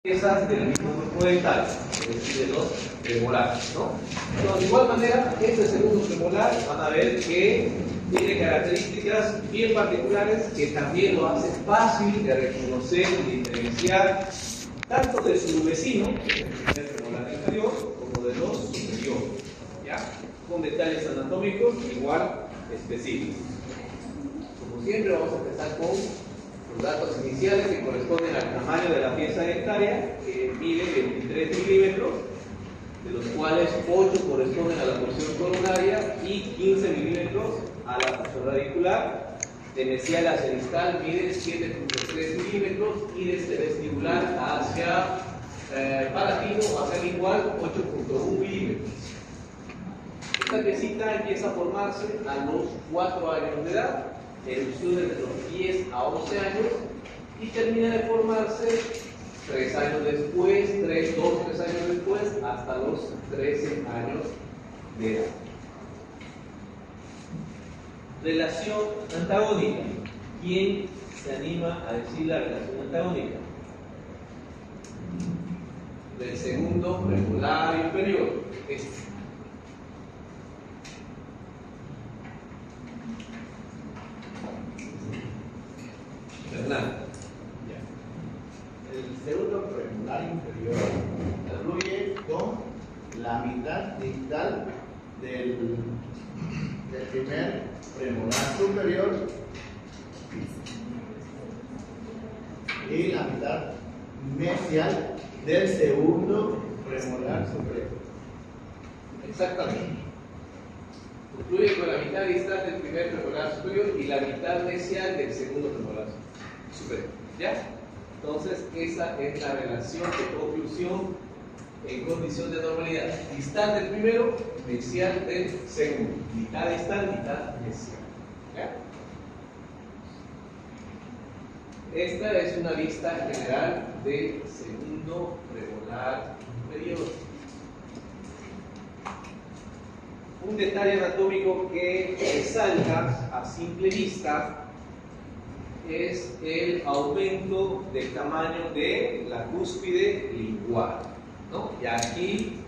piezas del mismo grupo dental, es decir, de los premolares, ¿no? Entonces, de igual manera, este segundo premolar van a ver que tiene características bien particulares que también lo hace fácil de reconocer y diferenciar tanto de su vecino, el primer premolar inferior, como de los superiores, ¿ya? Con detalles anatómicos igual específicos. Como siempre, vamos a empezar con los datos iniciales que corresponden al tamaño de la pieza dentaria, que mide 23 milímetros, de los cuales 8 corresponden a la porción coronaria y 15 milímetros a la porción radicular. De mesial hacia distal mide 7.3 milímetros y desde vestibular hacia palatino o hacia lingual 8.1 milímetros. Esta piecita empieza a formarse a los 4 años de edad, erupciones de los 10 a 11 años y termina de formarse 3 años después, 3 años después, hasta los 13 años de edad. Relación antagónica. ¿Quién se anima a decir la relación antagónica? Del segundo premolar inferior. Fernando. El segundo premolar inferior fluye con la mitad distal del primer premolar superior y la mitad mesial del segundo premolar superior. Exactamente. Fluye con la mitad distal del primer premolar superior y la mitad mesial del segundo premolar superior. ¿Ya? Entonces, esa es la relación de oclusión en condición de normalidad. Distal del primero, mesial del segundo. Mitad distal, mitad mesial. ¿Ya? Esta es una vista general del segundo premolar inferior. Un detalle anatómico que resalta a simple vista es el aumento del tamaño de la cúspide lingual, ¿no? Y aquí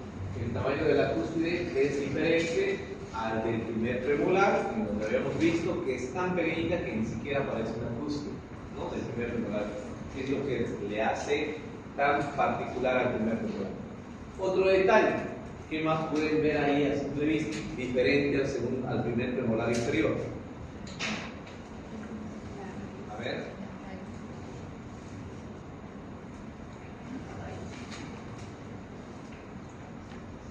el tamaño de la cúspide es diferente al del primer premolar, en donde habíamos visto que es tan pequeñita que ni siquiera parece una cúspide, ¿no? Del primer premolar, que es lo que le hace tan particular al primer premolar. Otro detalle, ¿qué más pueden ver ahí a simple vista? Diferente al primer premolar inferior. A ver.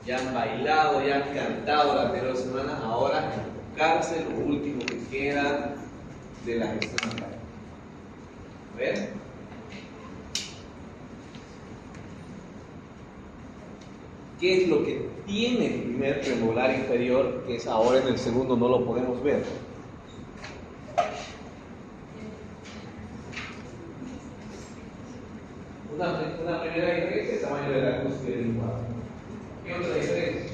Ya han bailado, ya han cantado la anterior semana, ahora enfocarse lo último que queda de la gestión acá. A ver. ¿Qué es lo que tiene el primer premolar inferior, que es ahora en el segundo no lo podemos ver? Una primera diferencia es el tamaño de la cúspide lingual. ¿Qué otra diferencia?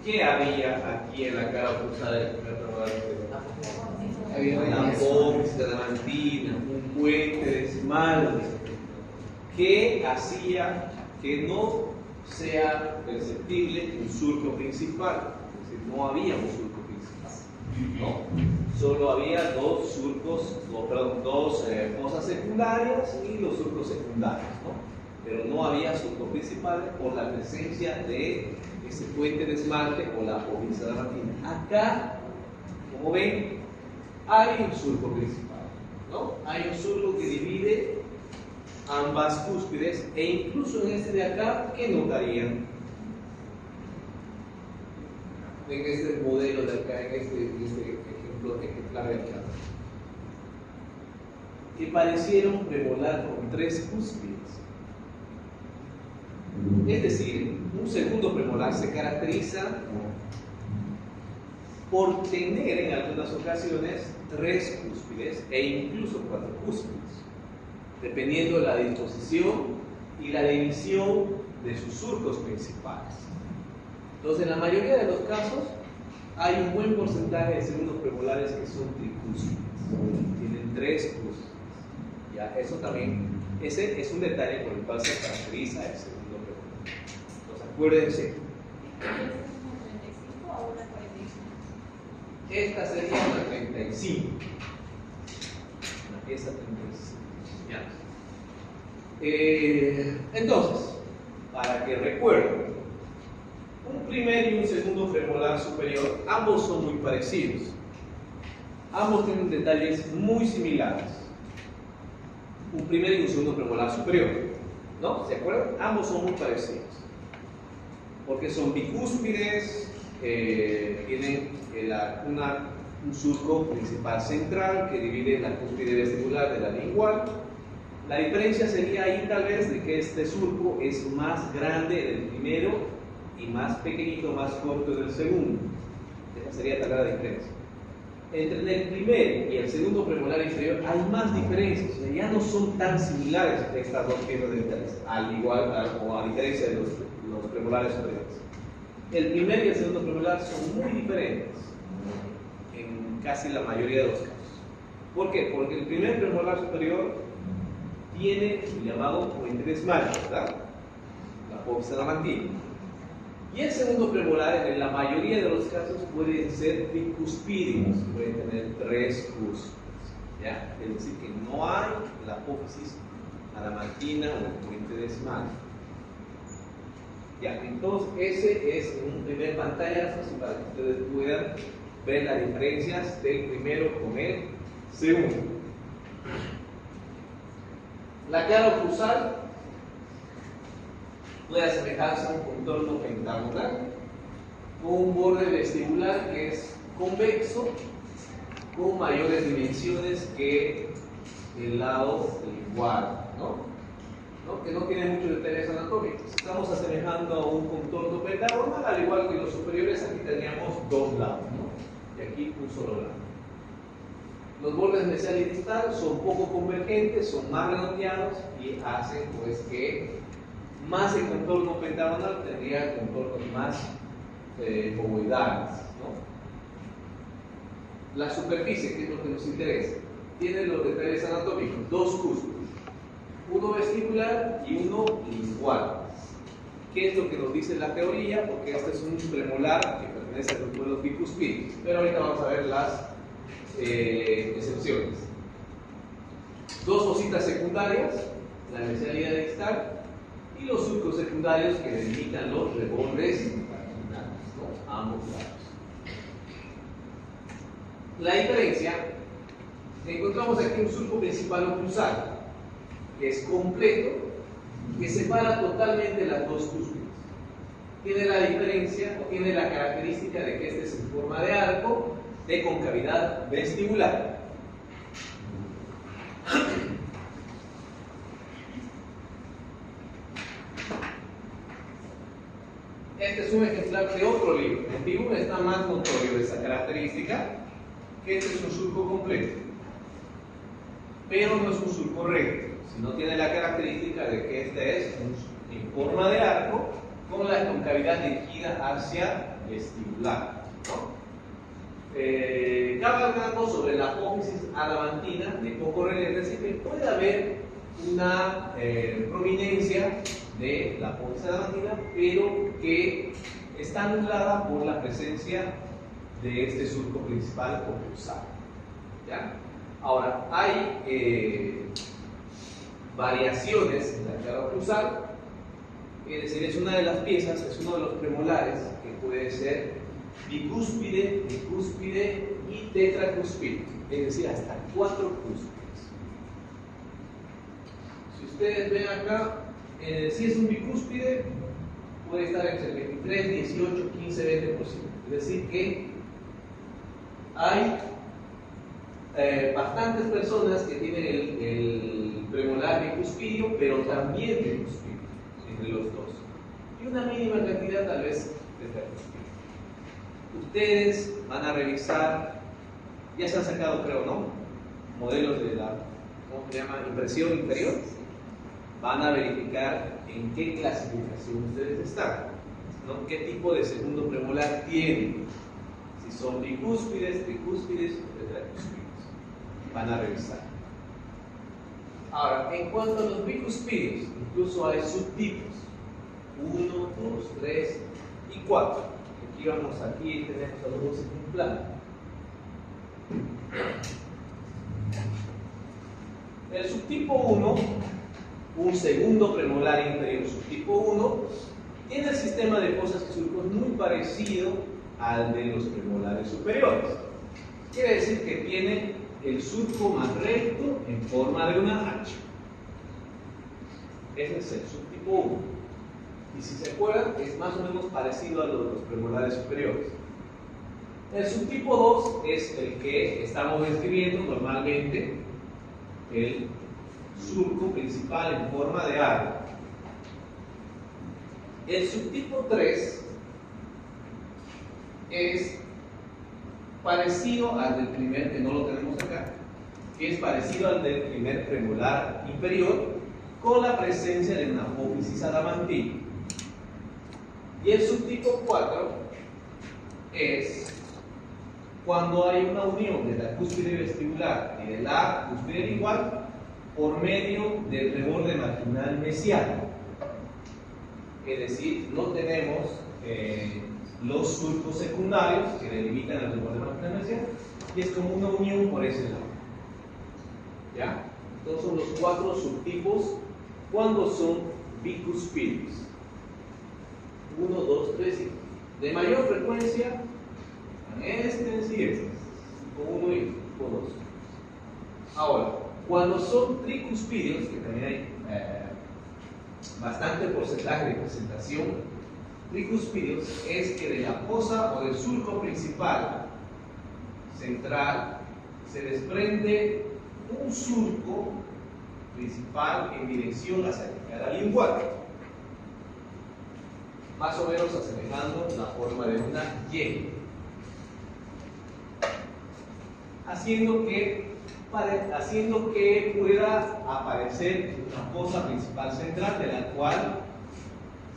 ¿Qué había aquí en la cara oculta del primer premolar inferior? Había una apófisis adamantina, un puente de esmalte que hacía que no sea perceptible un surco principal, es decir, no había un surco principal, ¿no? Solo había dos fosas secundarias y los surcos secundarios, ¿no? Pero no había surco principal por la presencia de ese puente de esmalte o la apófisis adamantina. Acá, como ven, hay un surco principal, ¿no? Hay un surco que divide ambas cúspides e incluso en este de acá, ¿qué notarían? En este modelo de acá, en este ejemplar de acá. Que pareciera un premolar con 3 cúspides. Es decir, un segundo premolar se caracteriza por tener en algunas ocasiones 3 cúspides e incluso 4 cúspides, dependiendo de la disposición y la división de sus surcos principales. Entonces, en la mayoría de los casos, hay un buen porcentaje de segundos premolares que son tricúspides, tienen 3 cúspides. Ya, eso también, ese es un detalle por el cual se caracteriza el segundo premolar. Entonces, acuérdense. Esta sería la 35. Esta 35. Ya. Entonces, para que recuerden, un primer y un segundo premolar superior, ambos son muy parecidos. Ambos tienen detalles muy similares. Un primer y un segundo premolar superior, ¿no? ¿Se acuerdan? Ambos son muy parecidos. Porque son bicúspides, tienen un surco principal central que divide la cúspide vestibular de la lingual. La diferencia sería ahí tal vez de que este surco es más grande del primero y más pequeñito, más corto del segundo. Esa sería tal vez la diferencia. Entre el primer y el segundo premolar inferior hay más diferencias, o sea, ya no son tan similares estas dos piezas dentales, o a diferencia de los premolares superiores. El primer y el segundo premolar son muy diferentes en casi la mayoría de los casos. ¿Por qué? Porque el primer premolar superior tiene el llamado puente de esmalte, ¿verdad? La apófisis adamantina. Y el segundo premolar, en la mayoría de los casos, pueden ser bicuspídeos, pueden tener 3 cúspides. ¿Ya? Es decir, que no hay la apófisis adamantina o el puente de esmalte. Ya, entonces ese es un primer pantallazo para que ustedes puedan ver las diferencias del primero con el segundo. La cara oclusal puede asemejarse a un contorno pentagonal con un borde vestibular que es convexo con mayores dimensiones que el lado lingual, ¿no? Que no tiene muchos detalles anatómicos. Estamos asemejando a un contorno pentagonal, al igual que los superiores. Aquí teníamos 2 lados, ¿no? Y aquí un solo lado. Los bordes mesial y distal son poco convergentes, son más redondeados y hacen pues que más el contorno pentagonal tendría contornos más ovoidales, ¿no? La superficie, que es lo que nos interesa, tiene los detalles anatómicos, 2 cúspides, uno vestibular y uno lingual. ¿Qué es lo que nos dice la teoría? Porque este es un premolar que pertenece al grupo de los bicúspides, pero ahorita vamos a ver las excepciones. 2 fositas secundarias, la mesialidad distal y los surcos secundarios que delimitan los rebordes marginales, ¿no? A ambos lados. La diferencia, encontramos aquí un surco principal oclusal que es completo, que separa totalmente las 2 cúspides. Tiene la diferencia, o tiene la característica de que este es en forma de arco de concavidad vestibular. Este es un ejemplar de otro libro. En Pigum está más notorio esa característica, que este es un surco completo, pero no es un surco recto, sino tiene la característica de que este es en forma de arco con la concavidad dirigida hacia vestibular, ¿no? Cabalgando sobre la apófisis adamantina de poco relieve, es decir, que puede haber una prominencia de la apófisis adamantina, pero que está anulada por la presencia de este surco principal oclusal. ¿Ya? Ahora, hay variaciones en la cara oclusal, es decir, es una de las piezas, es uno de los premolares que puede ser bicúspide, bicúspide y tetracúspide, es decir, hasta 4 cúspides. Si ustedes ven acá, si es un bicúspide, puede estar entre 23, 18, 15, 20%. Es decir, que hay bastantes personas que tienen el premolar bicuspidio, pero también bicuspidio, entre los dos. Y una mínima cantidad tal vez de tetracúspide. ustedes van a revisar, ya se han sacado, creo, ¿no? Modelos de la, ¿cómo se llama? Impresión inferior. Van a verificar en qué clasificación ustedes están, ¿no? ¿Qué tipo de segundo premolar tienen? Si son bicúspides, tricúspides o tetracúspides. Van a revisar. Ahora, en cuanto a los bicúspides, incluso hay subtipos. 1, 2, 3 y 4. Aquí tenemos a los dos en un plano. El subtipo 1, un segundo premolar inferior subtipo 1, tiene el sistema de fosas y surcos muy parecido al de los premolares superiores. Quiere decir que tiene el surco más recto en forma de una H. Ese es el subtipo 1. Y si se acuerdan, es más o menos parecido a los premolares superiores. El subtipo 2 es el que estamos describiendo normalmente, el surco principal en forma de árbol. El subtipo 3 es parecido al del primer, que no lo tenemos acá, que es parecido al del primer premolar inferior, con la presencia de una apófisis adamantilla. Y el subtipo 4 es cuando hay una unión de la cúspide vestibular y de la cúspide lingual por medio del reborde marginal mesiano. Es decir, no tenemos los surcos secundarios que delimitan el reborde marginal mesiano y es como una unión por ese lado. ¿Ya? Entonces son los 4 subtipos cuando son bicúspides. 1, 2, 3 y de mayor frecuencia este y este, tipo 1 y tipo 2. Ahora, cuando son tricúspidos, que también hay bastante porcentaje de presentación, tricúspidos es que de la fosa o del surco principal central se desprende un surco principal en dirección hacia la cara lingual, más o menos asemejando la forma de una Y, haciendo que pueda aparecer una fosa principal central de la cual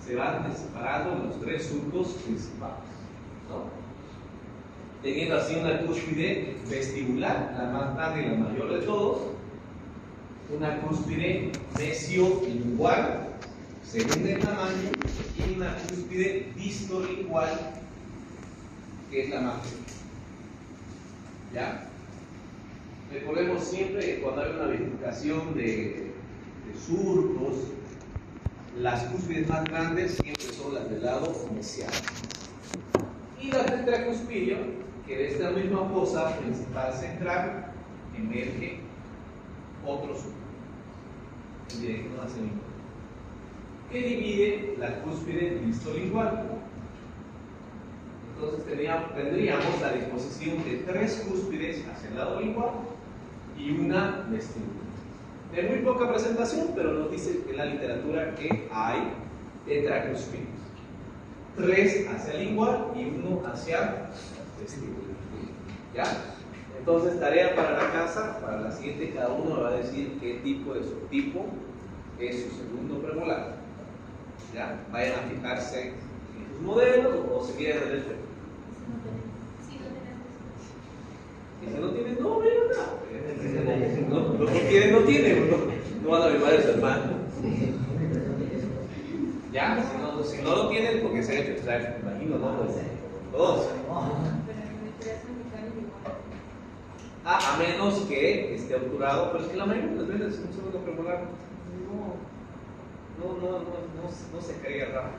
se van separando los 3 surcos principales, ¿no? Teniendo así una cúspide vestibular, la más grande y la mayor de todos, una cúspide mesiolingual, segunda en tamaño, y una cúspide distolingual, que es la más pequeña. ¿Ya? Recordemos siempre que cuando hay una verificación de surcos, las cúspides más grandes siempre son las del lado mesiano. Y la tetracúspide, que de esta misma fosa principal central emerge otro surco en dirección hacia el lingual, que divide la cúspide distolingual. Entonces tendríamos la disposición de 3 cúspides hacia el lado lingual y una vestibular. De muy poca presentación, pero nos dice en la literatura que hay tetracúspides. 3 hacia el lingual y 1 hacia vestibular. ¿Ya? Entonces, tarea para la casa, para la siguiente, cada uno me va a decir qué tipo de subtipo es su segundo premolar. ¿Ya? Vayan a fijarse en sus modelos o se quieren en el frente. Y si no tienen, no, mira, no. Los que tienen, no tienen. No van a mimar a su hermano. Ya, si no lo tienen, porque se ha hecho extraer, me imagino, ¿no? Todos. A menos que esté obturado, pero es que la mayoría de las veces un segundo premolar no se caería raro.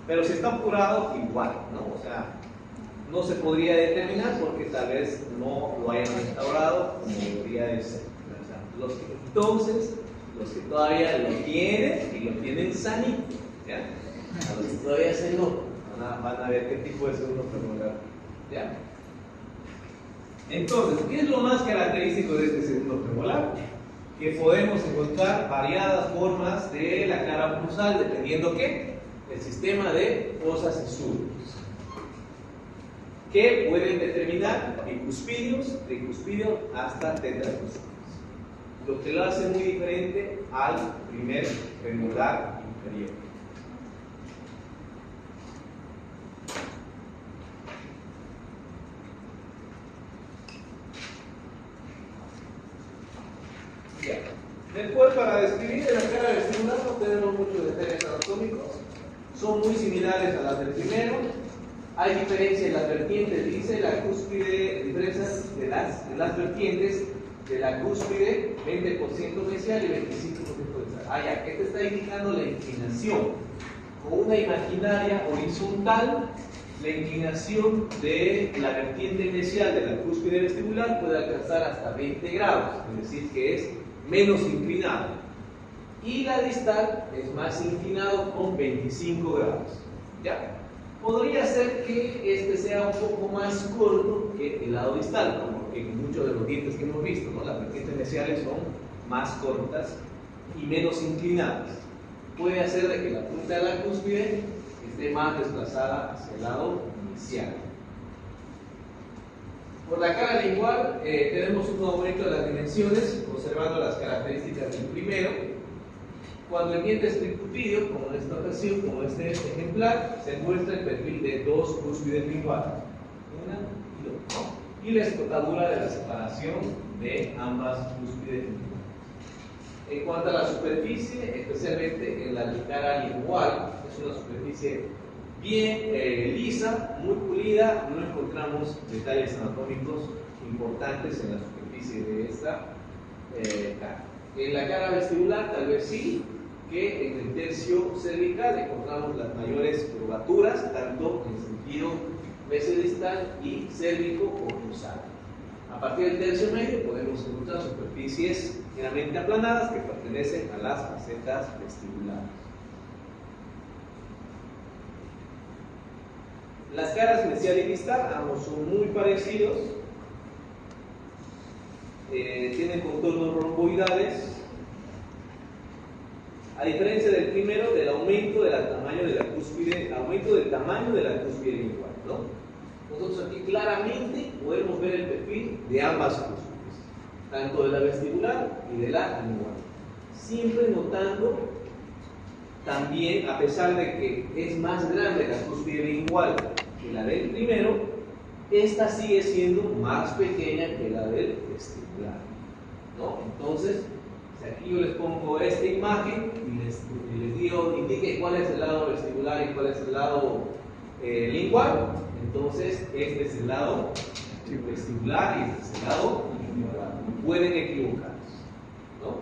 Pero si está obturado, igual, ¿no? O sea, no se podría determinar porque tal vez no lo hayan restaurado como debería de ser. Entonces, los que todavía lo tienen y lo tienen sanito, ¿ya? A los que todavía se no, van a ver qué tipo de segundo premolar, ¿ya? Entonces, ¿qué es lo más característico de este segundo premolar? Que podemos encontrar variadas formas de la cara bursal, dependiendo ¿qué? El sistema de fosas y surcos. que pueden determinar bicuspidios, tricuspidios hasta tetracuspidios. Lo que lo hace muy diferente al primer premolar inferior. Después, para describir en la cara vestibular no tenemos muchos detalles anatómicos, son muy similares a las del primero. Hay diferencia en las vertientes, dice la cúspide, diferencias de las vertientes de la cúspide, 20% mesial y 25% dorsal. Ah, ya, que te está indicando la inclinación. Con una imaginaria horizontal, la inclinación de la vertiente mesial de la cúspide vestibular puede alcanzar hasta 20 grados, es decir, que es menos inclinado. Y la distal es más inclinado con 25 grados. ¿Ya? Podría ser que este sea un poco más corto que el lado distal, como en muchos de los dientes que hemos visto, ¿no? Las vertientes mesiales son más cortas y menos inclinadas. Puede hacer de que la punta de la cúspide esté más desplazada hacia el lado mesial. Por la cara lingual tenemos un aumento de las dimensiones, conservando las características del primero. Cuando el diente es tricuspidio, como en esta ocasión, como este ejemplar, se muestra el perfil de dos cúspides linguales, una y dos, y la escotadura de la separación de ambas cúspides linguales. En cuanto a la superficie, especialmente en la cara lingual, es una superficie bien lisa, muy pulida, no encontramos detalles anatómicos importantes en la superficie de esta cara. En la cara vestibular, tal vez sí, que en el tercio cervical encontramos las mayores curvaturas, tanto en sentido mesodistal y cérvico o dorsal. A partir del tercio medio podemos encontrar superficies generalmente aplanadas que pertenecen a las facetas vestibulares. Las caras mesial y distal, ambos son muy parecidos, tienen contornos romboidales. A diferencia del primero, del aumento del tamaño de la cúspide, lingual, ¿no? Nosotros aquí claramente podemos ver el perfil de ambas cúspides, tanto de la vestibular y de la lingual. Siempre notando también, a pesar de que es más grande la cúspide lingual que la del primero, esta sigue siendo más pequeña que la del vestibular, ¿no? Entonces, si aquí yo les pongo esta imagen y les digo, indique cuál es el lado vestibular y cuál es el lado lingual, entonces este es el lado vestibular y este es el lado lingual. Pueden equivocarse, ¿no?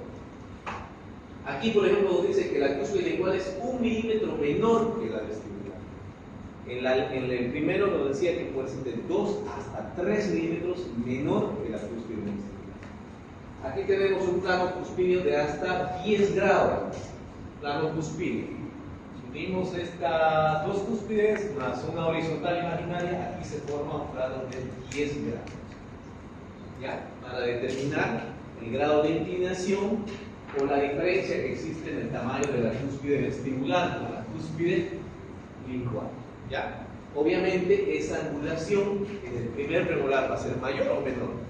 Aquí, por ejemplo, nos dice que la cúspide lingual es 1 milímetro menor que la vestibular. En el primero nos decía que puede ser de 2 hasta 3 milímetros menor que la cúspide vestibular. Aquí tenemos un plano cuspidio de hasta 10 grados. Plano cuspidio. Si unimos estas dos cúspides más una horizontal imaginaria, aquí se forma un plano de 10 grados. ¿Ya? Para determinar el grado de inclinación o la diferencia que existe en el tamaño de la cúspide vestibular con la cúspide lingual. ¿Ya? Obviamente esa angulación en el primer premolar va a ser mayor o menor.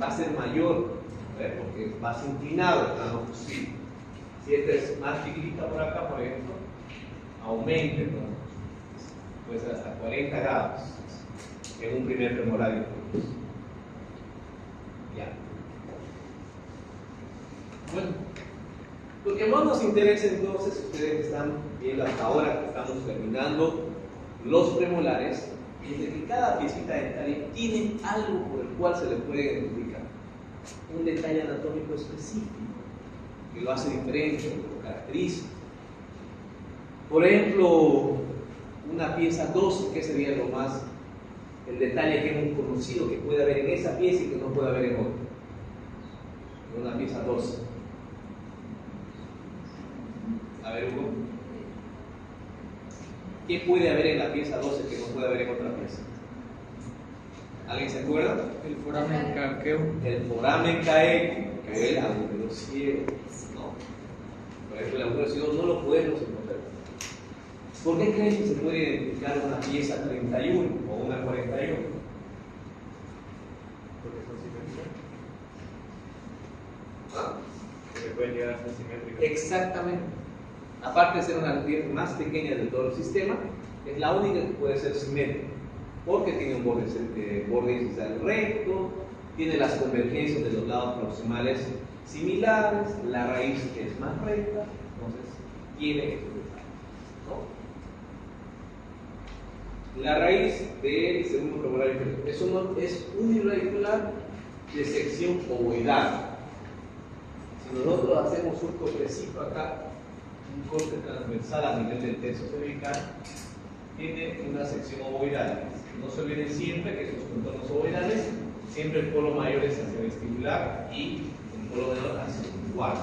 Va a ser mayor, porque es más inclinado el plano cuspidio. Si esta es más chiquitita por acá, por ejemplo, aumenta el plano cuspidio. Puede ser hasta 40 grados en un primer premolar. Ya. Bueno, lo que más nos interesa entonces, ustedes están viendo hasta ahora que estamos terminando los premolares, es de que cada piecita dentaria tiene algo por el cual se le puede identificar. Un detalle anatómico específico que lo hace diferente, que lo caracteriza. Por ejemplo, una pieza 12, que sería lo más, el detalle que hemos conocido que puede haber en esa pieza y que no puede haber en otra. Una pieza 12. A ver, Hugo. ¿Qué puede haber en la pieza 12 que no puede haber en otra pieza? ¿Alguien se acuerda? El foramen caqueo. El foramen caqueo, que es el agujero ciego, ¿no? Por ejemplo, el agujero ciego no lo podemos encontrar. ¿Por qué creen que se puede identificar una pieza 31 o una 41? Porque son simétricas. ¿Ah? Porque pueden llegar a ser simétricas. Exactamente. Aparte de ser una pieza más pequeña de todo el sistema, es la única que puede ser simétrica, porque tiene un borde incisal recto, tiene las convergencias de los lados proximales similares, la raíz es más recta, entonces tiene estos detalles, ¿no? La raíz del segundo premolar inferior es uniradicular de sección ovoidal. Si nosotros hacemos un cortecito acá, un corte transversal a nivel del tercio cervical, tiene una sección ovoidal. No se olviden siempre que estos contornos ovoidales, siempre el polo mayor es hacia vestibular y el polo menor hacia lingual.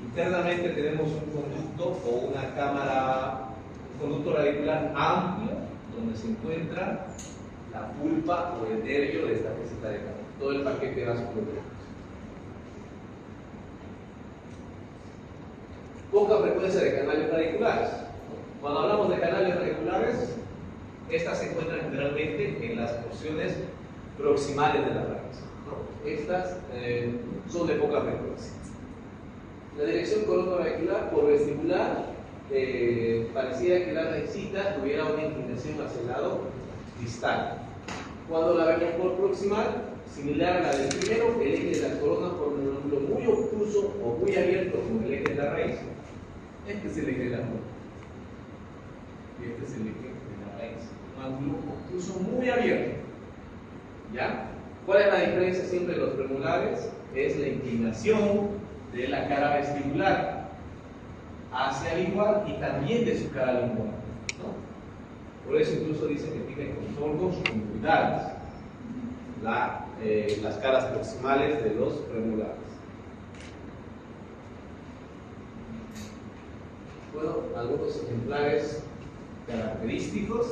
Internamente tenemos un conducto o una cámara, un conducto radicular amplio, donde se encuentra la pulpa o el nervio de esta meseta de canal, todo el paquete vascular. Poca frecuencia de canales radiculares. Cuando hablamos de canales radiculares, estas se encuentran generalmente en las porciones proximales de la raíz, ¿no? Estas son de poca frecuencia. La dirección corona-radicular por vestibular parecía que la raicita tuviera una inclinación hacia el lado distal. Cuando la vemos por proximal, similar a la del primero, el eje de la corona forma un ángulo muy obtuso o muy abierto como el eje de la raíz. Este es el eje de la corona. Y este es el eje de la raíz. Un ángulo obtuso muy abierto. ¿Ya? ¿Cuál es la diferencia siempre de los premolares? Es la inclinación de la cara vestibular hacia el lingual y también de su cara lingual, ¿no? Por eso incluso dicen que tiene contornos conjugados las caras proximales de los premolares. Bueno, algunos ejemplares característicos.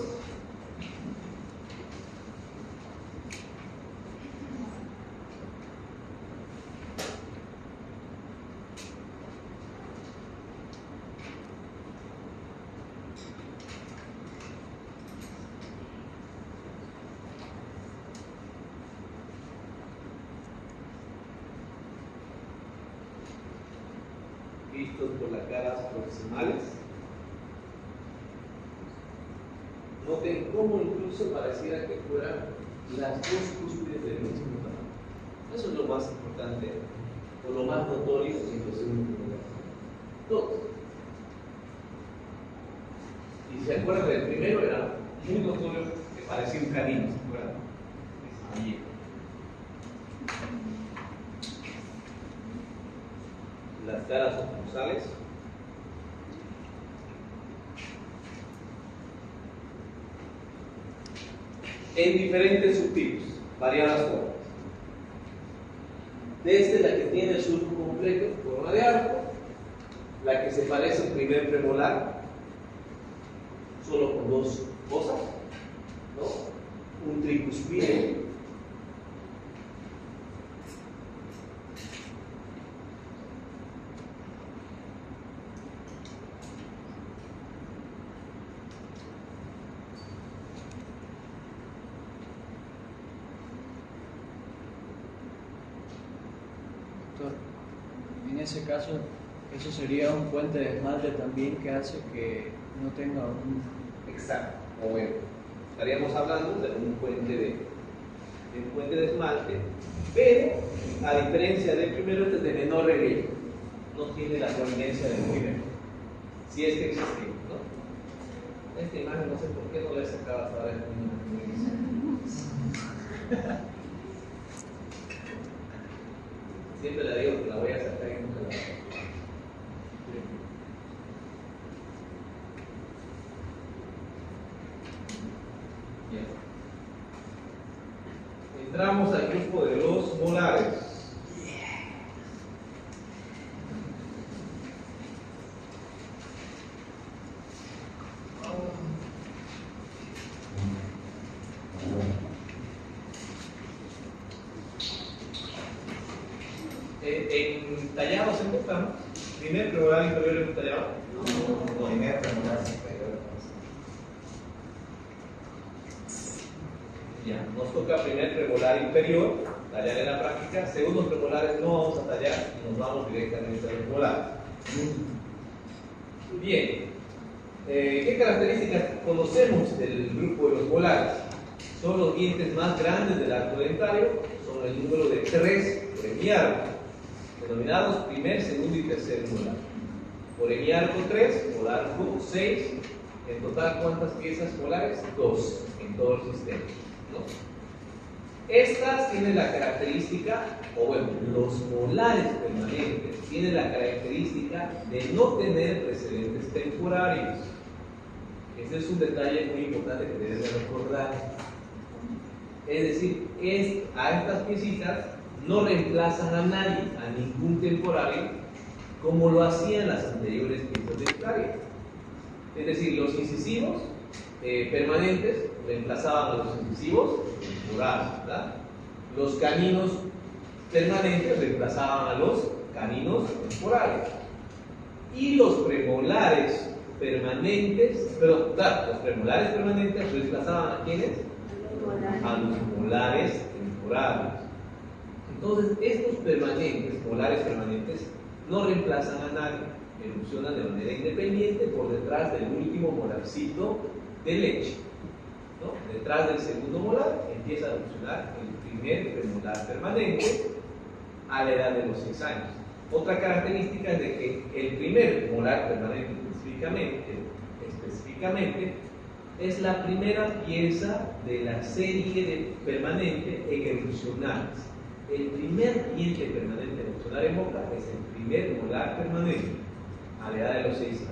Vistos por las caras proximales. Noten cómo incluso pareciera que fueran las dos cúspides del mismo tamaño. Eso es lo más importante o lo más notorio en los segundos premolares. Todos. Y si se acuerdan del primero, era muy notorio que parecía un canino, ¿se acuerdan? Ahí. Las caras oclusales. En diferentes subtipos, variadas formas. Desde la que tiene el surco completo en forma de arco, la que se parece al primer premolar, solo con dos cosas, ¿no? Un tricuspide. En ese caso, eso sería un puente de esmalte también que hace que no tenga un... Exacto, o bueno, estaríamos hablando de un puente de esmalte, pero a diferencia del primero, este es de menor relieve, no tiene la prominencia del primero, si es que existe, ¿no? Esta imagen no sé por qué no la he sacado hasta ahora en siempre le digo que la voy a sacar y nunca la voy a sacar. Bien. Entramos al grupo de los molares. En tallados en busca, ¿no? Primer premolar inferior en tallado. Primer premolar superior. Ya, nos toca primer premolar inferior, tallar en la práctica. Segundos premolares no vamos a tallar y nos vamos directamente al premolar. Bien, ¿qué características conocemos del grupo de los molares? Son los dientes más grandes del arco dentario, son el número de 3 por hemiarco, denominados primer, segundo y tercer molar. Por hemiarco 3, por arco 6. En total, ¿cuántas piezas molares? 2 en todo el sistema, ¿no? Estas tienen la característica, o bueno, los molares permanentes tienen la característica de no tener precedentes temporarios. Ese es un detalle muy importante que debes de recordar. Es decir, a estas piecitas no reemplazan a nadie, a ningún temporario, como lo hacían las anteriores piezas dentarias. Es decir, los incisivos permanentes reemplazaban a los incisivos temporales, ¿verdad? Los caninos permanentes reemplazaban a los caninos temporales. Y los premolares permanentes, perdón, claro, los premolares permanentes reemplazaban a ¿quiénes? A los molares temporales. Entonces, estos permanentes, molares permanentes, no reemplazan a nadie, erupcionan de manera independiente por detrás del último molarcito de leche, ¿no? Detrás del segundo molar empieza a erupcionar el primer premolar permanente a la edad de los 6 años. Otra característica es de que el primer molar permanente específicamente es la primera pieza de la serie de permanente en erupcionar. El primer diente permanente en erupcionar en boca es el primer molar permanente a la edad de los 6 años.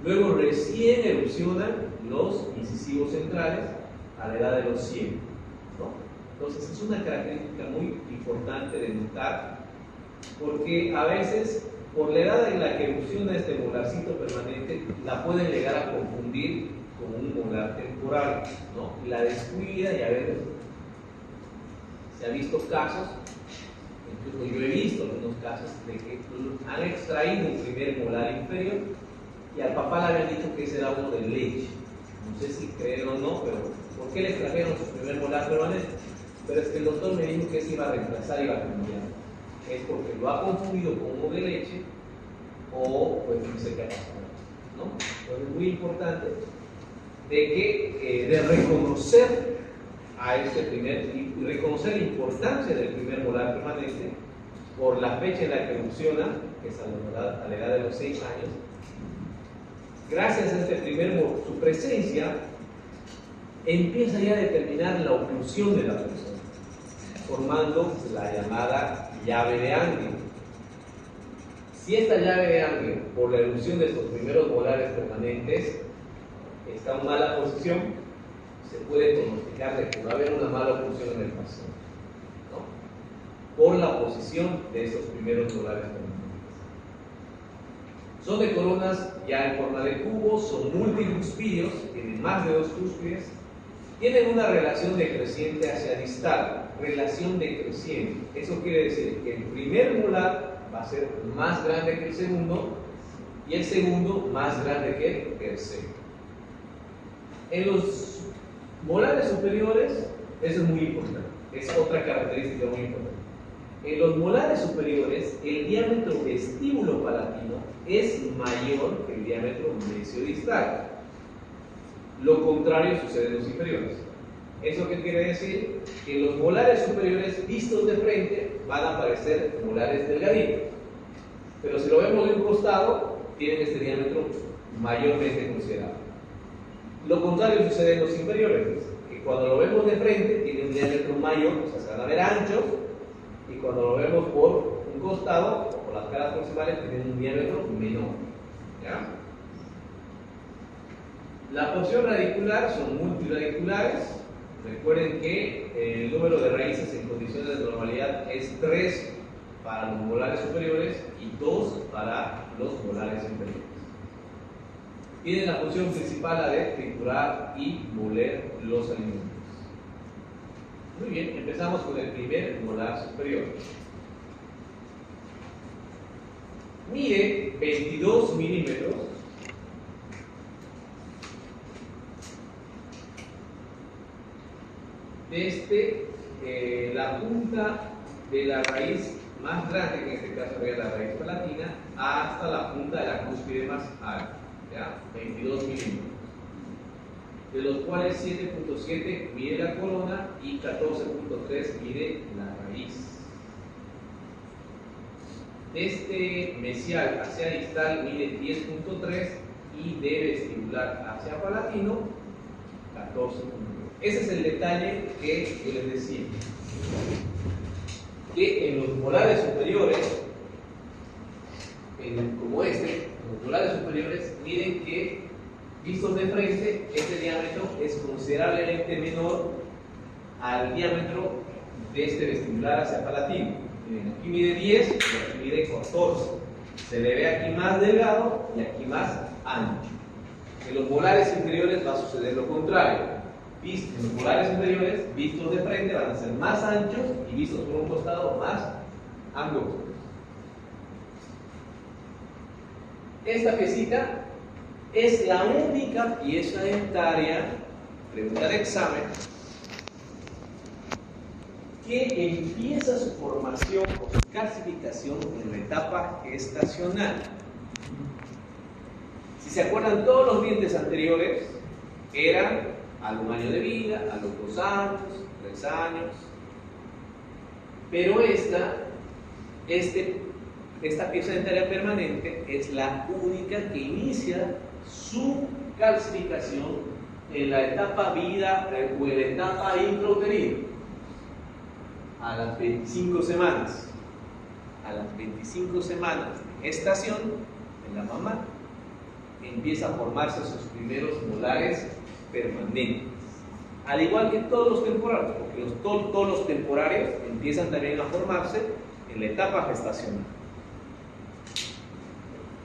Luego recién erupcionan los incisivos centrales a la edad de los 100, ¿no? Entonces es una característica muy importante de notar, porque a veces por la edad en la que erupciona este molarcito permanente la pueden llegar a confundir con un molar temporal, ¿no? Y la descuida, y a veces se ha visto casos, incluso yo he visto algunos casos de que han extraído un primer molar inferior y al papá le habían dicho que ese era uno de leche. No sé si creen o no, pero ¿por qué le extrajeron su primer molar permanente? Pero es que el doctor me dijo que se iba a reemplazar y iba a cambiar. Es porque lo ha confundido con uno de leche o pues no sé qué ha pasado, ¿no? Entonces es muy importante de reconocer a este y reconocer la importancia del primer molar permanente por la fecha en la que erupciona, que es a la edad de los 6 años. Gracias a este su presencia empieza ya a determinar la oclusión de la persona, formando la llamada llave de Angren. Si esta llave de Angren, por la erupción de estos primeros molares permanentes, está en mala posición, se puede pronosticar de que va a haber una mala oclusión en el paciente, ¿no? Por la posición de estos primeros molares permanentes. Son de coronas ya en forma de cubo, son multicuspídeos, tienen más de 2 cúspides, tienen una relación decreciente hacia distal, relación decreciente. Eso quiere decir que el primer molar va a ser más grande que el segundo y el segundo más grande que el tercero. En los molares superiores, eso es muy importante, es otra característica muy importante. En los molares superiores, el diámetro vestíbulo palatino es mayor que el diámetro mesiodistal. Lo contrario sucede en los inferiores. ¿Eso qué quiere decir? Que en los molares superiores, vistos de frente, van a aparecer molares delgaditos. Pero si lo vemos de un costado, tienen este diámetro mayormente considerable. Lo contrario sucede en los inferiores, que cuando lo vemos de frente, tiene un diámetro mayor, o sea, se van a ver anchos, y cuando lo vemos por un costado, o por las caras proximales, tienen un diámetro menor. ¿Ya? La porción radicular son multiradiculares. Recuerden que el número de raíces en condiciones de normalidad es 3 para los molares superiores y 2 para los molares inferiores. Tienen la función principal la de triturar y moler los alimentos. Muy bien, empezamos con el primer molar superior. Mide 22 milímetros. desde la punta de la raíz más grande, que en este caso sería la raíz palatina, hasta la punta de la cúspide más alta, ¿ya? 22 milímetros, de los cuales 7.7 mide la corona y 14.3 mide la raíz. Desde mesial hacia distal mide 10.3 y de vestibular hacia palatino 14.3. Ese es el detalle que yo les decía, que en los molares superiores, como los molares superiores miden que, vistos de frente, este diámetro es considerablemente menor al diámetro de este vestibular hacia palatino. Miren, aquí mide 10 y aquí mide 14. Se le ve aquí más delgado y aquí más ancho. En los molares inferiores va a suceder lo contrario. En los molares inferiores, vistos de frente, van a ser más anchos y vistos por un costado más angostos. Esta piecita es la única pieza dentaria, pregunta de examen, que empieza su formación o su calcificación en la etapa gestacional. Si se acuerdan, todos los dientes anteriores eran a un año de vida, a los 2 años, 3 años, pero esta pieza dentaria permanente es la única que inicia su calcificación en la etapa vida o en la etapa intrauterina, a las 25 semanas. A las 25 semanas de gestación en la mamá empieza a formarse sus primeros molares permanentes, al igual que todos los temporarios, porque todos los temporarios empiezan también a formarse en la etapa gestacional.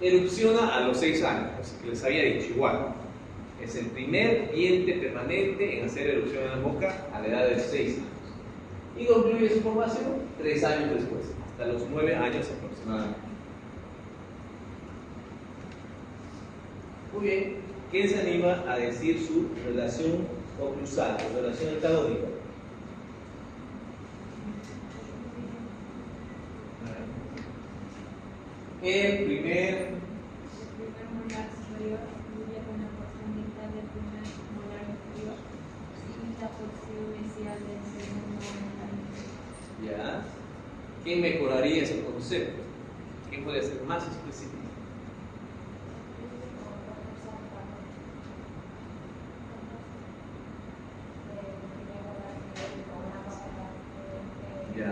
Erupciona a los 6 años, así que les había dicho igual, es el primer diente permanente en hacer erupción en la boca a la edad de 6 años. Y concluye su formación 3 años después, hasta los 9 años aproximadamente. Muy bien, ¿quién se anima a decir su relación oclusal, su relación antagónica? El primer molar superior fluye con la porción dental del primer molar inferior y la porción mesial del segundo molar inferior. ¿Ya? ¿Quién mejoraría ese concepto? ¿Quién puede ser más específico? Ya.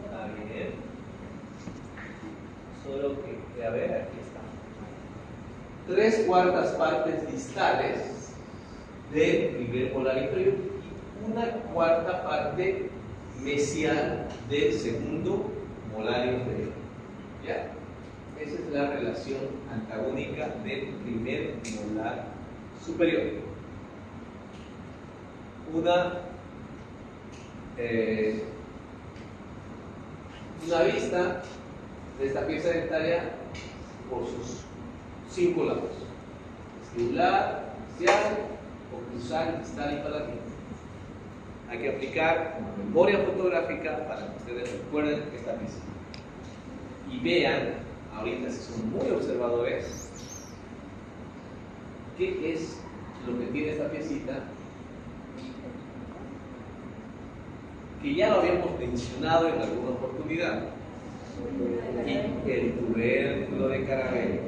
Está bien. Solo que, a ver, aquí está. 3/4 partes distales del primer molar inferior y 1/4 parte mesial del segundo molar inferior. ¿Ya? Esa es la relación antagónica del primer molar superior. Una vista de esta pieza dentaria por sus 5 lados: vestibular, mesial, oclusal, distal y palatino. Hay que aplicar una memoria fotográfica para que ustedes recuerden esta pieza y vean, ahorita si son muy observadores, qué es lo que tiene esta piecita, que ya lo habíamos mencionado en alguna oportunidad. Y el tubérculo de Carabello,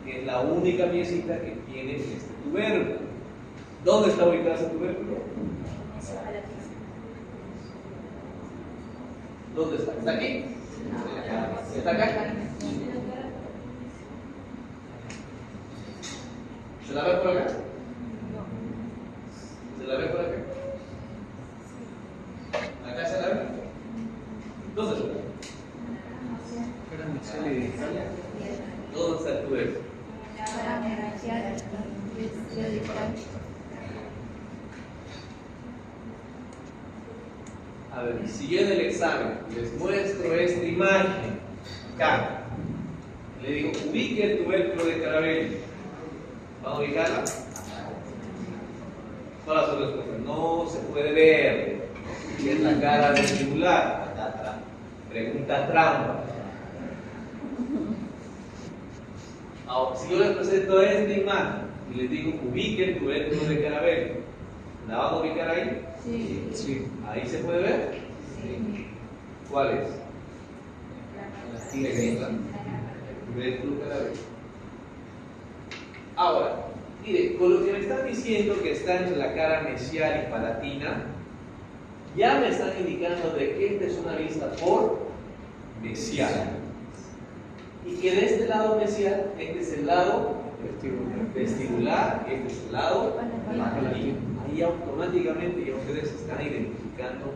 que es la única piecita que tiene este tubérculo. ¿Dónde está ubicado ese tubérculo? ¿Dónde está? ¿Está aquí? ¿Está acá? ¿Se la ve por acá? ¿Se la ve por acá? ¿Acá se la ve? ¿Dónde se la ve? ¿Dónde está el tubérculo? A ver, siguiendo el examen, les muestro esta imagen. Acá. Le digo, ubique el tubérculo de Carabello. ¿Van a ubicarla? Son las dos respuestas. No se puede ver. ¿Qué es la cara vestibular? Pregunta trampa. Ahora, si yo les presento esta imagen y les digo ubiquen tubérculos de Carabelli, ¿la van a ubicar ahí? Sí. Sí. ¿Ahí se puede ver? Sí. ¿Cuál es? Esta. Tubérculo Carabelli. Ahora, mire, con lo que me están diciendo que está entre la cara mesial y palatina, ya me están indicando de que esta es una vista por mesial. Y que de este lado mesial, este es el lado vestibular, este es el lado palatino. Ahí automáticamente ya ustedes están identificando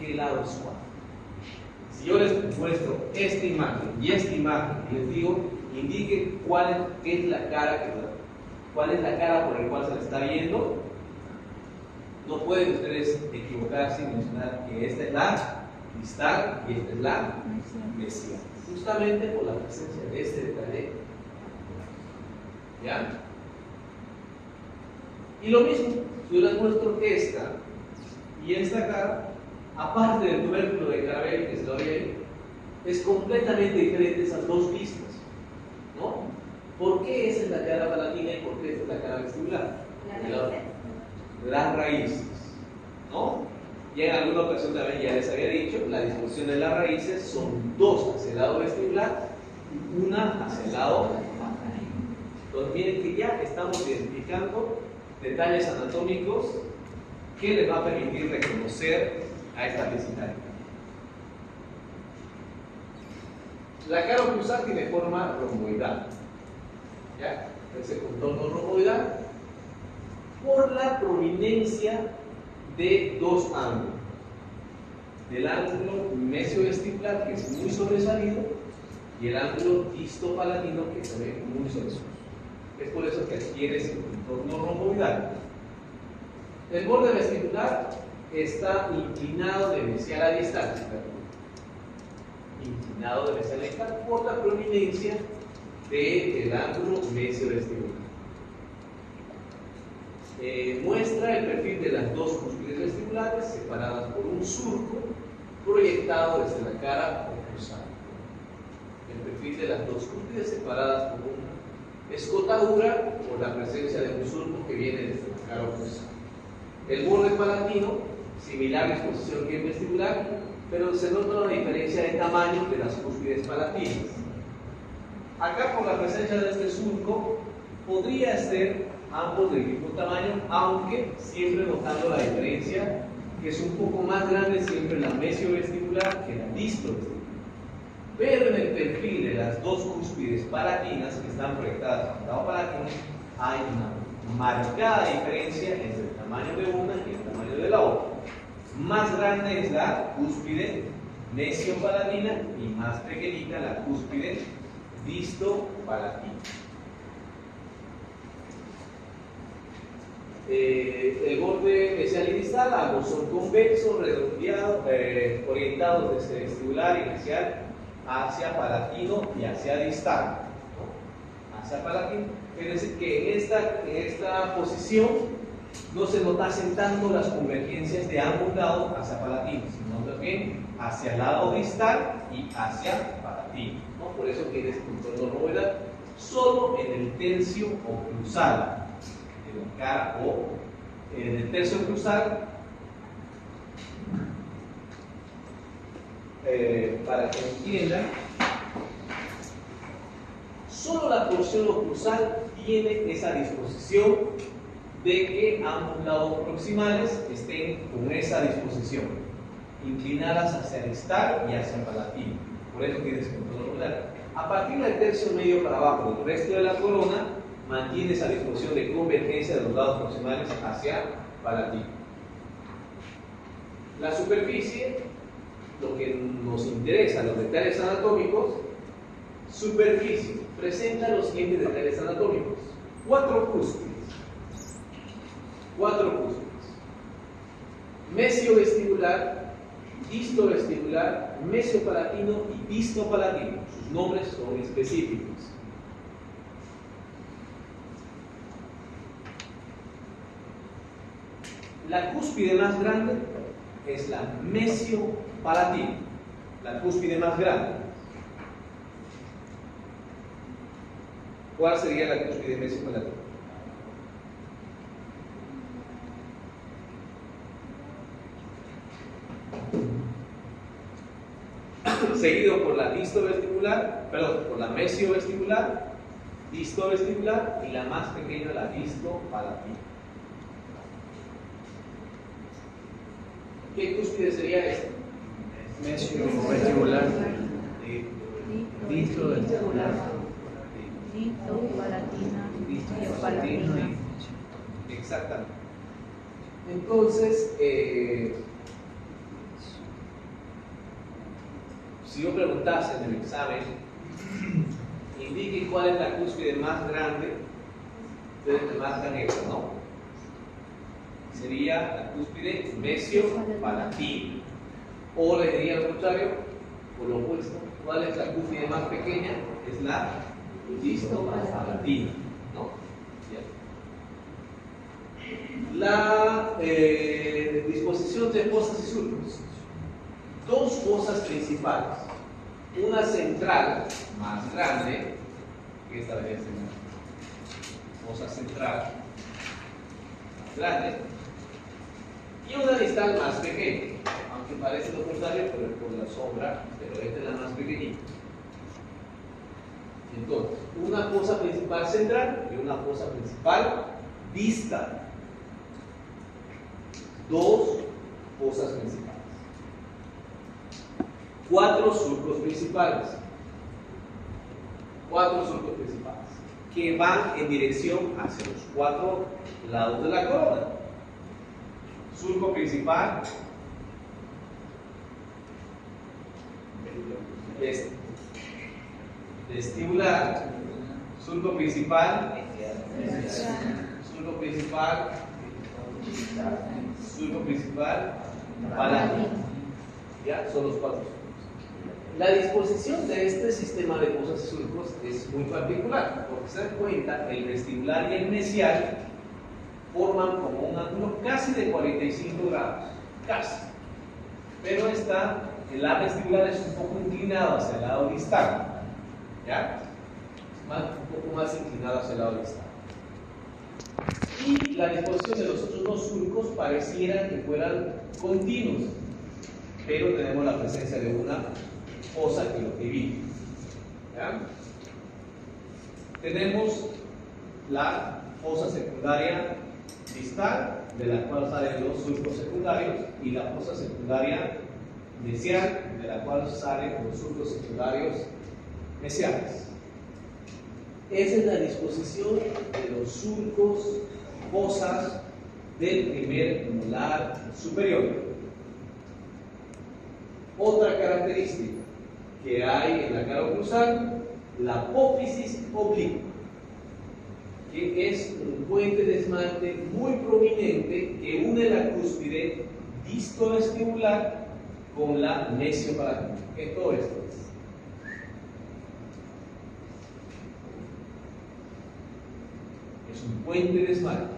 qué lado es cuál. Si yo les muestro esta imagen y esta imagen y les digo, indique qué es la cara cuál es la cara por la cual se le está viendo, no pueden ustedes equivocarse y mencionar que esta es la distal y esta es la mesial, justamente por la presencia de este detalle. ¿Ya? Y lo mismo, si yo les muestro esta y esta cara, aparte del tubérculo de Carabelli que se lo ve ahí, es completamente diferente esas dos vistas, ¿no? ¿Por qué esa es la cara palatina y por qué esta es la cara vestibular? Las raíces, ¿no? Y en alguna ocasión también ya les había dicho, la disposición de las raíces son dos hacia el lado vestibular y una hacia el lado palatino. Entonces miren que ya estamos identificando detalles anatómicos que les va a permitir reconocer a esta visitaria. La cara oclusal tiene forma romboidal, ¿ya? Ese contorno romboidal por la prominencia de dos ángulos. Del ángulo mesiovestibular, que es muy sobresalido, y el ángulo distopalatino, que se ve muy sobresalido. Es por eso que adquiere ese contorno romboidal. El borde vestibular está inclinado de mesial a distal. Inclinado de mesial a distal por la prominencia del ángulo mesiovestibular. Muestra el perfil de las dos cúspides vestibulares separadas por un surco proyectado desde la cara oclusal. El perfil de las dos cúspides separadas por una escotadura por la presencia de un surco que viene desde la cara oclusal. El borde palatino, similar disposición que el vestibular, pero se nota una diferencia de tamaño de las cúspides palatinas. Acá, por la presencia de este surco, podría ser ambos del mismo tamaño, aunque siempre notando la diferencia, que es un poco más grande siempre la mesiovestibular que la distovestibular. Pero en el perfil de las dos cúspides palatinas que están proyectadas al lado palatino, hay una marcada diferencia entre el tamaño de una y el tamaño de la otra. Más grande es la cúspide mesiopalatina y más pequeñita la cúspide distopalatina. El borde mesial y distal, ambos son convexos, redondeados, orientados desde vestibular y mesial hacia palatino y hacia distal, ¿no? Hacia palatino. Es decir, que en esta posición no se notasen tanto las convergencias de ambos lados hacia palatino, sino también hacia el lado distal y hacia palatino, ¿no? Por eso tiene ese contorno romboidal solo en el tercio oclusal. En la cara o en el tercio oclusal, para que entiendan, solo la porción oclusal tiene esa disposición de que ambos lados proximales estén con esa disposición, inclinadas hacia distal y hacia palatino. Por eso tiene ese contorno romboidal. A partir del tercio medio para abajo del resto de la corona, mantiene esa disposición de convergencia de los lados proximales hacia palatino. La superficie, lo que nos interesa, los detalles anatómicos, superficie, presenta los siguientes detalles anatómicos. Cuatro cúspides. Mesiovestibular, distovestibular, mesiopalatino y distopalatino. Sus nombres son específicos. La cúspide más grande es la mesiopalatina. La cúspide más grande. ¿Cuál sería la cúspide mesiopalatina? Seguido por la distovestibular, perdón, por la mesiovestibular, distovestibular y la más pequeña, la distopalatina. ¿Qué cúspide sería esta? Mesiovestibular. Distovestibular. Distopalatina. Distopalatina. Exactamente. Entonces, si yo preguntase en el examen, indique cuál es la cúspide más grande, ustedes me marcan eso, ¿no? Sería la cúspide mesiopalatina. O le diría al contrario, por lo opuesto, ¿cuál es la cúspide más pequeña? Es la distopalatina, ¿no? Bien. La disposición de fosas y surcos. Dos fosas principales. Una central más grande, que esta debe ser una fosa central más grande, y una distal más pequeña, aunque parece lo contrario por la sombra, pero esta es la más pequeñita. Entonces, una fosa principal central y una fosa principal distal. Dos fosas principales. 4 surcos principales. 4 surcos principales que van en dirección hacia los 4 lados de la corona. Surco principal, vestibular, surco principal, surco principal, surco principal, palatina. Ya son los 4 surcos. La disposición de este sistema de fosas y surcos es muy particular, porque se dan cuenta, el vestibular y el mesial forman como un ángulo casi de 45 grados, casi. Pero la vestibular es un poco inclinado hacia el lado distal, ¿ya? Un poco más inclinado hacia el lado distal. Y la disposición de los otros dos surcos pareciera que fueran continuos, pero tenemos la presencia de una fosa que los divide. ¿Ya? Tenemos la fosa secundaria distal, de la cual salen los surcos secundarios, y la fosa secundaria mesial, de la cual salen los surcos secundarios mesiales. Esa es la disposición de los surcos, fosas del primer molar superior. Otra característica que hay en la cara oclusal, la apófisis oblicua, que es un puente de esmalte muy prominente que une la cúspide distovestibular con la mesiopalatina. ¿Qué todo esto es? Es un puente de esmalte,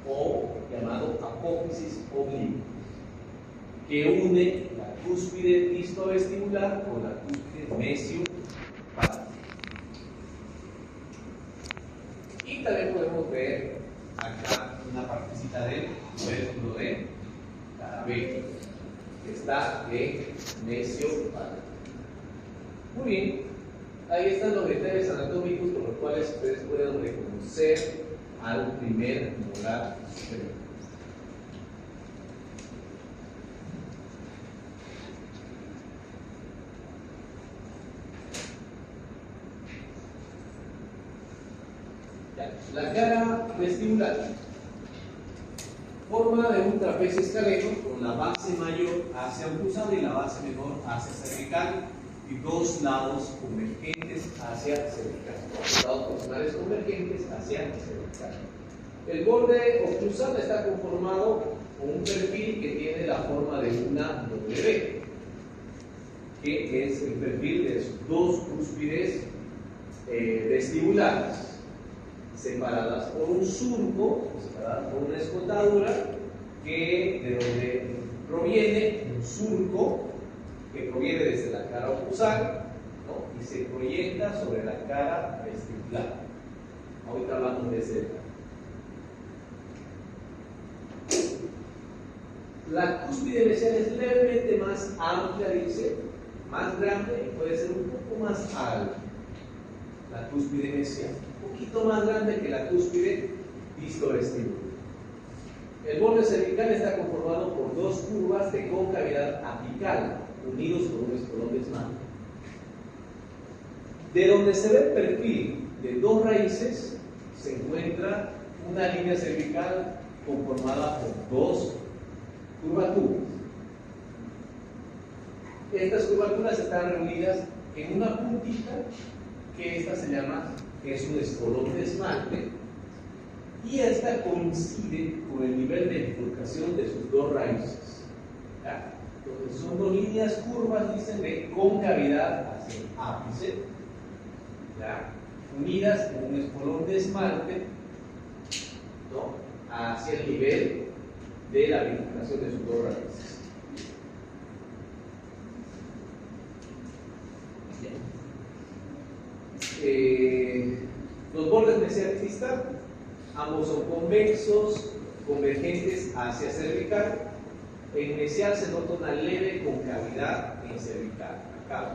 o llamado apófisis oblicua, que une la cúspide distovestibular con la cúspide mesiopalatina. Y también podemos ver acá una partecita del tubérculo de Carabello, que está en mesiopalatina. Muy bien, ahí están los detalles anatómicos por los cuales ustedes pueden reconocer al primer molar superior. La cara vestibular forma de un trapecio escaleno con la base mayor hacia oclusal y la base menor hacia cervical, y dos lados convergentes hacia cervical. Dos lados proximales convergentes hacia cervical. El borde oclusal está conformado con un perfil que tiene la forma de una W, que es el perfil de sus dos cúspides vestibulares. separadas por un surco, separadas por una escotadura, de donde proviene un surco que proviene desde la cara oclusal, ¿no? Y se proyecta sobre la cara vestibular. Ahorita hablamos de ese detalle. La cúspide mesial es levemente más amplia, dice, más grande y puede ser un poco más alta. La cúspide mesial, un poquito más grande que la cúspide distovestibular. El borde cervical está conformado por dos curvas de concavidad apical, unidos por un espolón desmado. De donde se ve el perfil de dos raíces, se encuentra una línea cervical conformada por dos curvaturas. Estas curvaturas están reunidas en una puntita que esta se llama, que es un espolón de esmalte, y esta coincide con el nivel de bifurcación de sus dos raíces. ¿Ya? Entonces son dos líneas curvas, dicen, de concavidad hacia el ápice, ¿ya? Unidas en un espolón de esmalte, ¿no? Hacia el nivel de la bifurcación de sus dos raíces. Los bordes mesiales distal, ambos son convexos, convergentes hacia cervical. En mesial se nota una leve concavidad en cervical. Acá,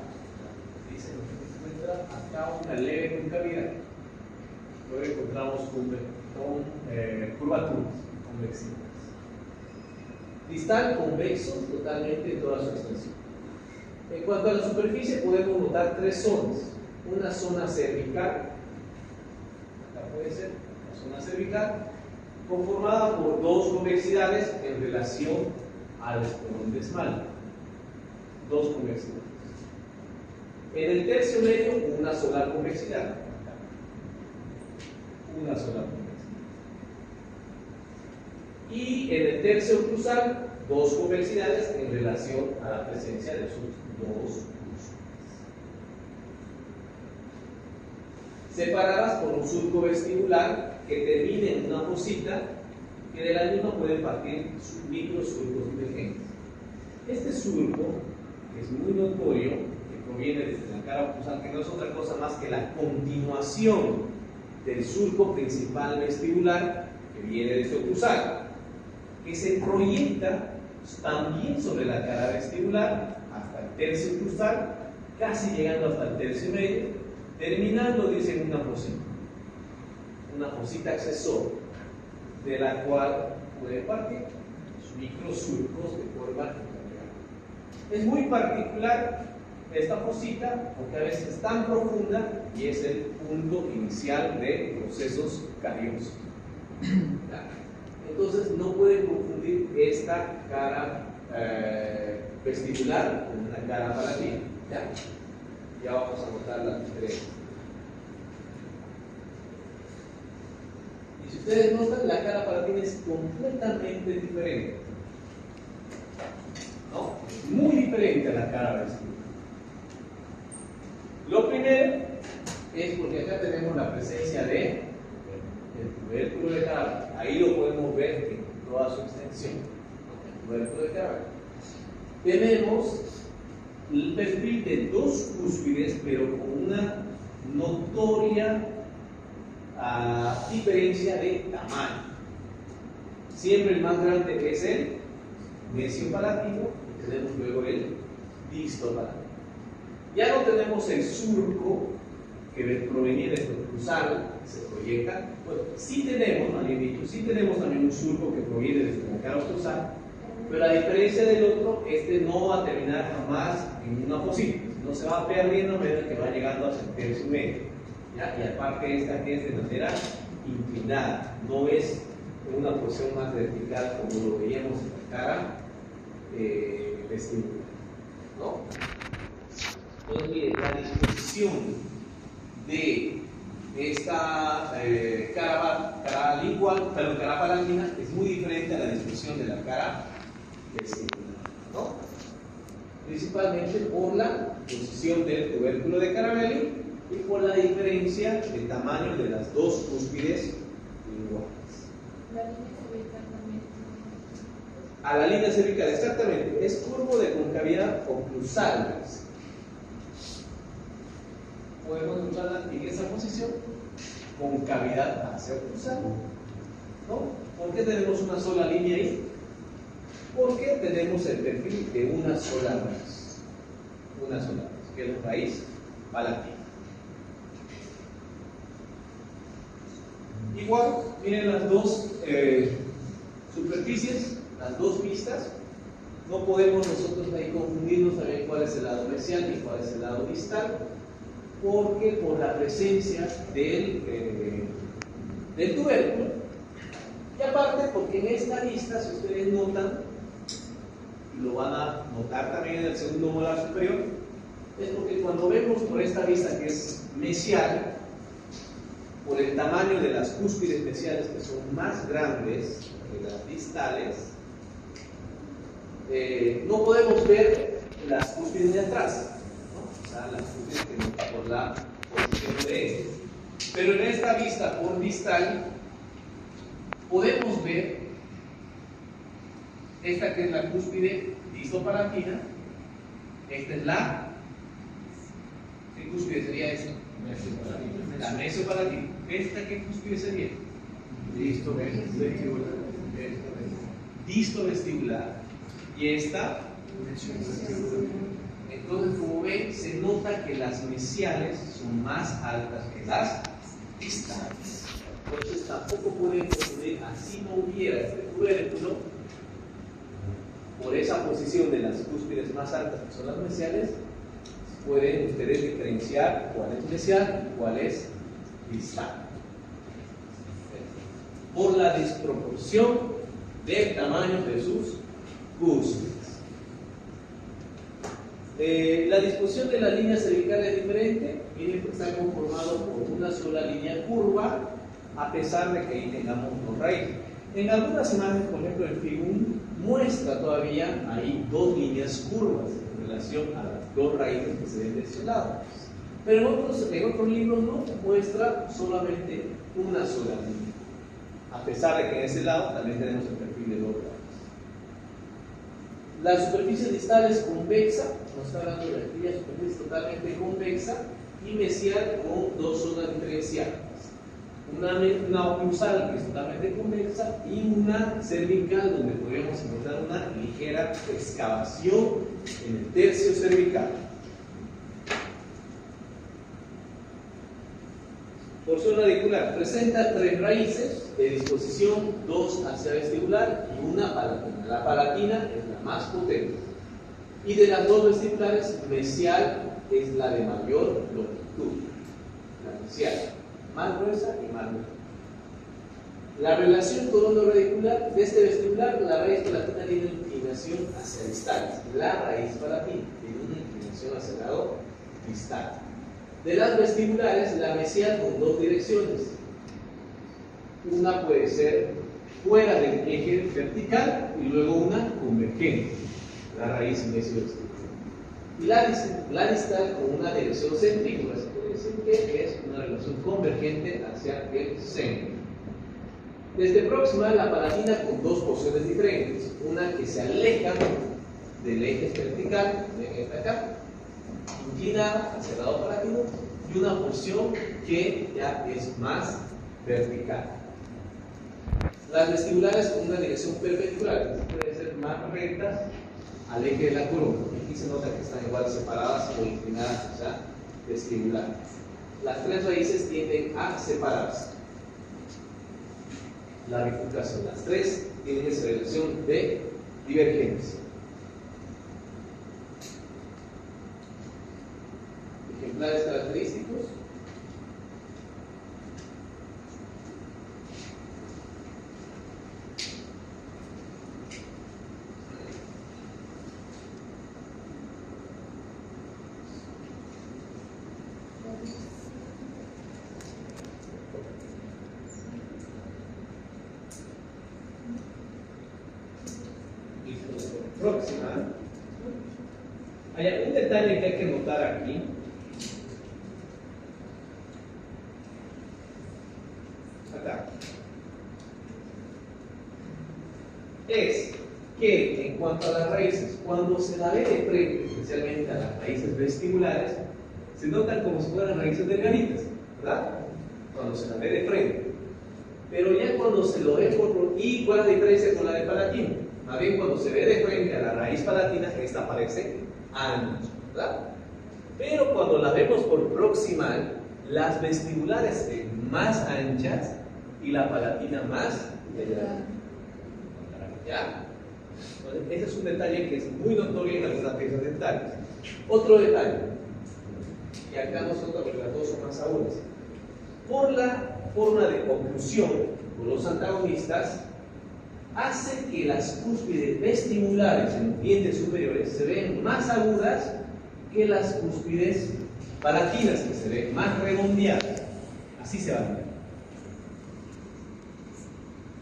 dice, se encuentra acá una leve concavidad. Luego encontramos con curvaturas, convexidades. Distal, convexo, totalmente en toda su extensión. En cuanto a la superficie, podemos notar tres zonas. Una zona cervical, acá puede ser la zona cervical, conformada por dos convexidades en relación al espolón de esmalte. Dos convexidades. En el tercio medio, una sola convexidad. Una sola convexidad. Y en el tercio oclusal, dos convexidades en relación a la presencia de sus dos separadas por un surco vestibular que termina en una fosita que de la misma pueden partir microsurcos divergentes. Este surco, que es muy notorio, que proviene desde la cara oclusal, que no es otra cosa más que la continuación del surco principal vestibular que viene desde oclusal, que se proyecta también sobre la cara vestibular hasta el tercio oclusal, casi llegando hasta el tercio medio, terminando, dice, en una fosita accesoria, de la cual puede partir microsurcos de forma rectangular. Es muy particular esta fosita porque a veces es tan profunda y es el punto inicial de procesos cariosos. Entonces no pueden confundir esta cara vestibular con una cara palatina. Ya vamos a notar la diferencia. Y si ustedes notan, la cara palatina es completamente diferente, ¿no? Muy diferente a la cara vestibular. Lo primero es porque acá tenemos la presencia de el tubérculo de Caravaggio. Ahí lo podemos ver en toda su extensión. El tubérculo de Caravaggio. Tenemos el perfil de dos cúspides, pero con una notoria diferencia de tamaño. Siempre el más grande es el mesiopalatino y tenemos luego el distopalatino. Ya no tenemos el surco que provenía de lo oclusal, que se proyecta. Bueno, sí tenemos, más bien dicho, sí tenemos también un surco que proviene desde la cara oclusal, pero a diferencia del otro, este no va a terminar jamás en una fosita, sino se va perdiendo a medida que va llegando hacia el tercio medio. ¿Ya? Y aparte esta que es de manera inclinada, no es en una posición más vertical como lo veíamos en la cara vestibular, ¿no? Entonces, mire, la disposición de esta cara palantina es muy diferente a la disposición de la cara vestibular, ¿no? Principalmente por la posición del tubérculo de Caravaggio y por la diferencia de tamaño de las dos cúspides iguales. La línea cervical también. A la línea cervical, exactamente, es curvo de concavidad oclusal. Podemos usarla en esa posición, concavidad hacia oclusal, ¿no? ¿Por qué tenemos una sola línea ahí? Porque tenemos el perfil de una sola raíz, que es la raíz palatina. Igual, miren las dos superficies, las dos vistas. No podemos nosotros ahí confundirnos también cuál es el lado mesial y cuál es el lado distal, porque por la presencia del tubérculo, y aparte porque en esta vista, si ustedes notan, y lo van a notar también en el segundo molar superior, es porque cuando vemos por esta vista que es mesial, por el tamaño de las cúspides mesiales que son más grandes que las distales, no podemos ver las cúspides de atrás, ¿no? O sea, las cúspides que por la posición de este. Pero en esta vista por distal podemos ver esta que es la cúspide distopalatina, esta es la, ¿qué cúspide sería esta? La mesopalatina. ¿Esta qué cúspide sería? Distovestibular. Y esta, entonces como ven, se nota que las mesiales son más altas que las distales. Entonces tampoco pueden confundir, así no hubiera este tubérculo, por esa posición de las cúspides más altas que son las mesiales, pueden ustedes diferenciar cuál es mesial y cuál es distal. Por la desproporción del tamaño de sus cúspides. La disposición de la línea cervical es diferente. Miren que está conformado por una sola línea curva, a pesar de que ahí tengamos dos raíces. En algunas imágenes, por ejemplo, el FIGUM muestra todavía ahí dos líneas curvas en relación a las dos raíces que se ven de este lado. Pero en otros libros no muestra solamente una sola línea, a pesar de que en ese lado también tenemos el perfil de dos raíces. La superficie distal es convexa, nos está hablando de aquella superficie totalmente convexa y mesial con dos zonas diferenciadas. Una oclusal que es totalmente convexa y una cervical donde podríamos encontrar una ligera excavación en el tercio cervical. Porción radicular presenta tres raíces de disposición, dos hacia vestibular y una palatina. La palatina es la más potente. Y de las dos vestibulares, mesial es la de mayor longitud. La mesial, más gruesa y más gruesa. La relación corono-radicular de este vestibular, la raíz palatina tiene una inclinación hacia distal. La raíz palatina tiene una inclinación hacia el lado distal. De las vestibulares, la mesial con dos direcciones. Una puede ser fuera del eje vertical y luego una convergente, la raíz mesio-vestibular. Y la distal con una dirección centrífuga, se puede decir que es una relación convergente hacia el centro. Desde próxima, la palatina con dos posiciones diferentes. Una que se aleja del eje vertical, de esta acá, inclinada hacia el lado palatino, y una porción que ya es más vertical. Las vestibulares con una dirección perpendicular, pueden ser más rectas al eje de la corona. Aquí se nota que están igual separadas o inclinadas hacia vestibular. Las tres raíces tienden a separarse. La bifurcación, las tres tienen esa relación de divergencia. Ejemplares característicos. Próxima. Hay un detalle que hay que notar aquí. es que en cuanto a las raíces, cuando se la ve de frente, especialmente a las raíces vestibulares, se notan como si fueran raíces delgaditas, ¿verdad? Cuando se la ve de frente. Pero ya cuando se lo ve por... ¿Y cuál es la diferencia con la de palatina? Más bien cuando se ve de frente a la raíz palatina, esta parece ancha, ¿verdad? Pero cuando la vemos por proximal, las vestibulares se ven más anchas y la palatina más delgada. ¿Ya? Entonces, ese es un detalle que es muy notorio en algunas piezas dentales. Otro detalle, y acá nosotros las dos son más agudas. Por la forma de oclusión con los antagonistas, hace que las cúspides vestibulares en los dientes superiores se ven más agudas que las cúspides palatinas, que se ven más redondeadas. Así se va a ver.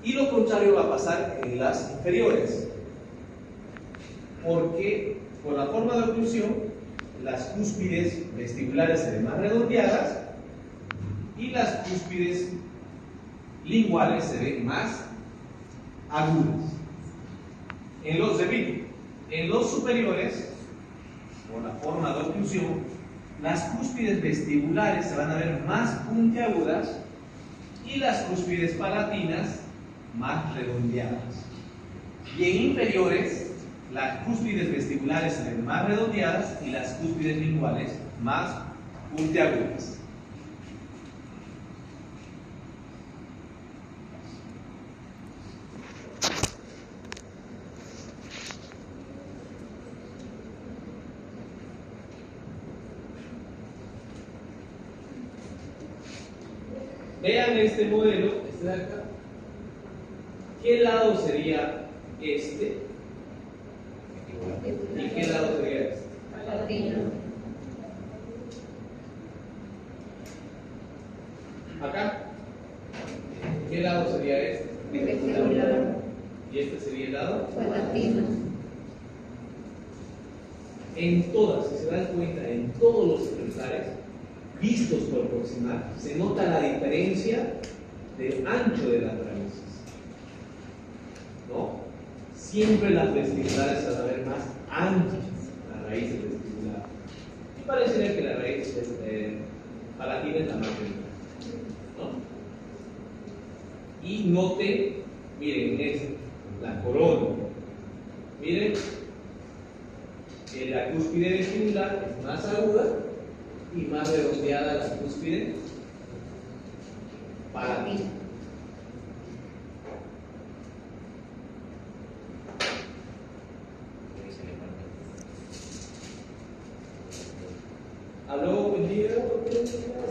Y lo contrario va a pasar en las inferiores, porque por la forma de oclusión las cúspides vestibulares se ven más redondeadas y las cúspides linguales se ven más agudas. En los superiores, por la forma de oclusión, las cúspides vestibulares se van a ver más puntiagudas y las cúspides palatinas más redondeadas. Y en inferiores, las cúspides vestibulares se ven más redondeadas y las cúspides linguales más puntiagudas. Vean este modelo, este de acá. ¿Qué lado sería este? ¿Y qué lado sería este? Palatino. Acá. ¿Qué lado sería este? Vestibular. ¿Y este sería el lado? Palatino. En todas, si se dan cuenta, en todos los ejemplares vistos por proximal, se nota la diferencia del ancho de las raíces, ¿no? Siempre las vestibulares se van a ver más anchas, las raíces vestibulares. Y parecería que la raíz palatina es la más delgada, ¿no? Y noten, miren, es la corona. Miren, que la cúspide vestibular es más aguda y más redondeada la cúspide palatina. ¿Habló buen día?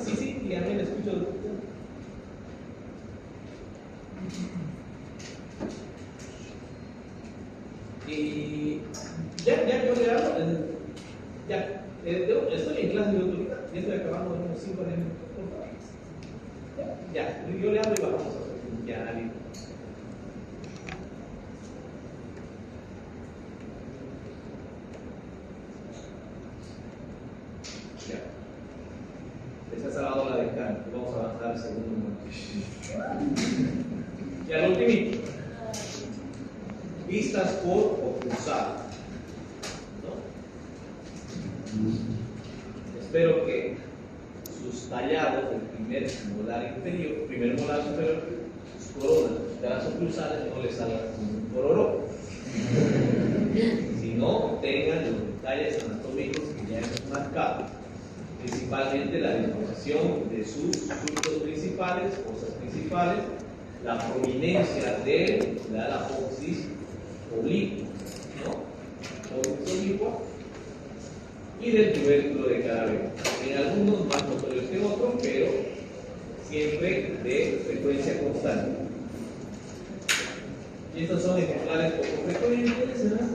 Sí, sí, dígame, le escucho. Y ya yo le hablo, ya. Estoy en clase de autoridad, ya estoy acabando en unos 5 minutos. Ya, yo le hablo y bajamos a hacer. Ya, listo. Ya. Les ha salvado la descarga. Vamos a avanzar al segundo momento. Ya, lo último. Vistas por oclusal. Espero que sus tallados del primer molar inferior, primer molar superior, sus coronas, sus caras oclusales no les salgan como un pororó. Si no, tengan los detalles anatómicos que ya hemos marcado, principalmente la disposición de sus surcos principales, fosas principales, la prominencia de la apófisis oblicua, ¿no? Apófisis oblicua, y del tubérculo de cada vez. En algunos más notorios que en otros, pero siempre de frecuencia constante. Y estos son ejemplares poco frecuentes, ¿verdad?